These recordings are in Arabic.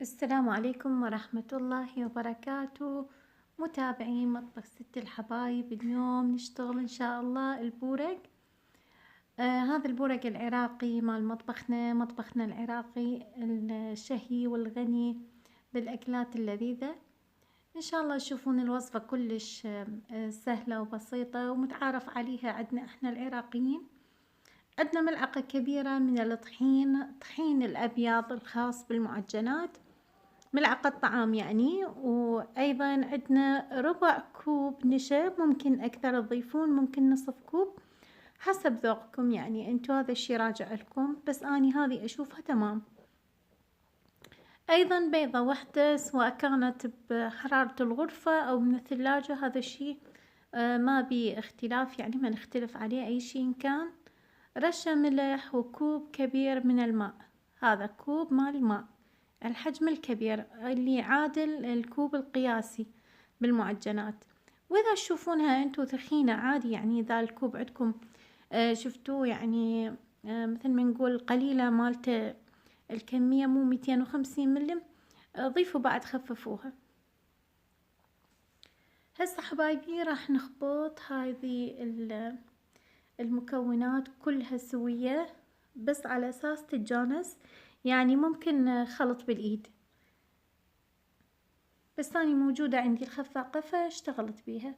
السلام عليكم ورحمة الله وبركاته. متابعين مطبخ ست الحبايب، اليوم نشتغل إن شاء الله البورق. هذا البورق العراقي مال مطبخنا العراقي الشهي والغني بالأكلات اللذيذة. إن شاء الله تشوفون الوصفة كلش سهلة وبسيطة ومتعارف عليها عندنا إحنا العراقيين. عندنا ملعقة كبيرة من الطحين الأبيض الخاص بالمعجنات، ملعقة طعام يعني، وأيضا عندنا ربع كوب نشا، ممكن أكثر تضيفون، ممكن نصف كوب حسب ذوقكم، يعني انتو هذا الشي راجع لكم، بس اني هذه اشوفها تمام. ايضا بيضة واحدة سواء كانت بحرارة الغرفة او من الثلاجة، هذا الشي ما بي اختلاف، يعني ما نختلف عليه اي شي إن كان. رشة ملح وكوب كبير من الماء، هذا كوب مال الماء الحجم الكبير اللي يعادل الكوب القياسي بالمعجنات. واذا تشوفونها انتو ثخينة عادي، يعني اذا الكوب عندكم شفتوه يعني مثل ما نقول قليلة مالته الكمية، مو 250 ملم، ضيفوا بعد خففوها. هسه حبايبي راح نخبط هذه المكونات كلها سوية، بس على اساس تتجانس، يعني ممكن خلط بالايد، بس أنا موجودة عندي الخفاقة فاشتغلت بيها.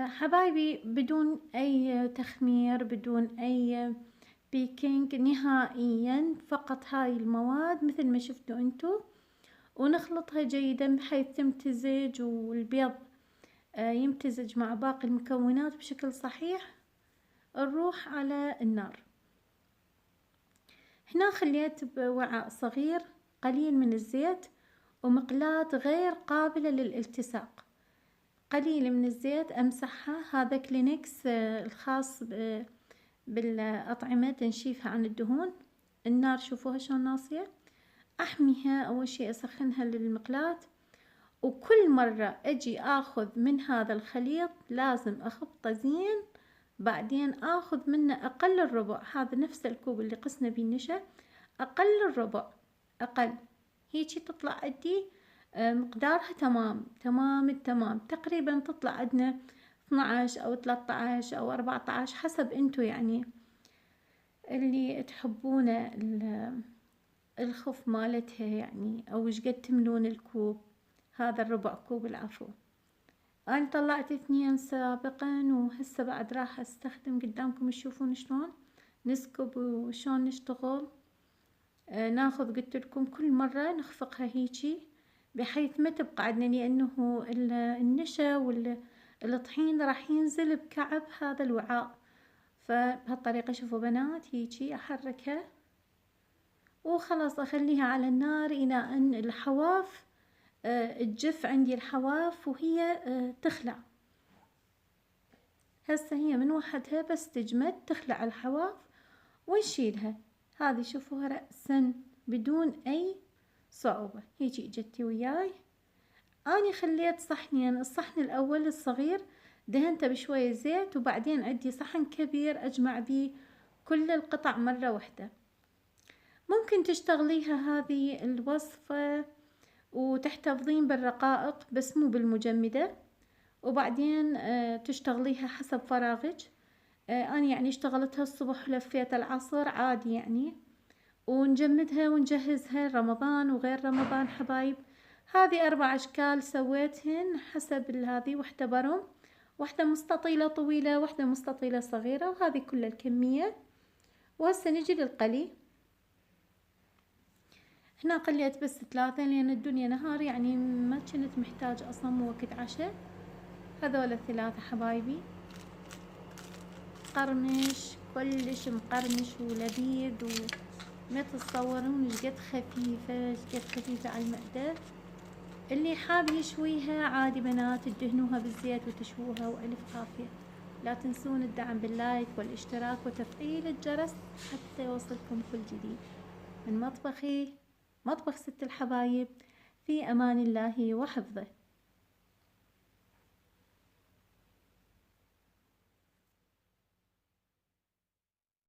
حبايبي بدون أي تخمير، بدون أي بيكنج نهائيا، فقط هاي المواد مثل ما شفتوا انتو، ونخلطها جيدا بحيث تمتزج والبيض يمتزج مع باقي المكونات بشكل صحيح. نروح على النار. هنا خليت بوعاء صغير قليل من الزيت ومقلاة غير قابلة للالتصاق، قليل من الزيت امسحها، هذا كلينكس الخاص بالأطعمة تنشيفها عن الدهون. النار شوفوها شلون ناصية. احميها اول شي، اسخنها للمقلاة، وكل مرة اجي اخذ من هذا الخليط لازم اخبطه زين، بعدين اخذ منه اقل الربع، هذا نفس الكوب اللي قسنا بيه النشا، اقل الربع، اقل، هيجي تطلع عندي مقدارها تمام التمام، تقريبا تطلع عندنا 12 او 13 او 14 حسب انتو يعني اللي تحبونه الخف مالتها يعني، او ايش قد تملون الكوب. هذا الربع كوب العفو. انا طلعت 2 سابقا، وهسه بعد راح استخدم قدامكم تشوفون شلون نسكب وشلون نشتغل. ناخذ قلت لكم كل مرة نخفقها هيجي بحيث ما تبقى عندنا، لانه النشا والطحين راح ينزل بكعب هذا الوعاء. فبهالطريقة شوفوا بنات، هيجي احركها وخلاص اخليها على النار الى ان الحواف تجف عندي، الحواف وهي تخلع. هسه هي من وحدها بس تجمد تخلع الحواف ونشيلها. هذه شوفوها رأسا بدون اي صعوبة، هيجي اجتي وياي. اني خليت صحنين، الصحن الاول الصغير دهنته بشوية زيت، وبعدين عندي صحن كبير اجمع بيه كل القطع مرة واحدة. ممكن تشتغليها هذه الوصفة وتحتفظين بالرقائق بس مو بالمجمدة، وبعدين تشتغليها حسب فراغك. أنا يعني اشتغلتها الصبح ولفيت العصر عادي يعني، ونجمدها ونجهزها رمضان وغير رمضان حبايب. هذه 4 أشكال سويتهن حسب هذه، وحدة برم، وحدة مستطيلة طويلة، وحدة مستطيلة صغيرة، وهذه كل الكمية. وهسه نجي للقلي. هنا قليت بس 3 لأن الدنيا نهار، يعني ما كنت محتاج أصلا مو وقت عشاء. هذول 3 حبايبي، قرمش كلش مقرمش ولذيذ، وما تتصورون شقد خفيفة، شقد خفيفة على المعدة. اللي حاب يشويها عادي بنات تدهنوها بالزيت وتشووها، وألف عافية. لا تنسون الدعم باللايك والاشتراك وتفعيل الجرس حتى يوصلكم كل جديد من مطبخي، مطبخ ست الحبايب. في أمان الله وحفظه.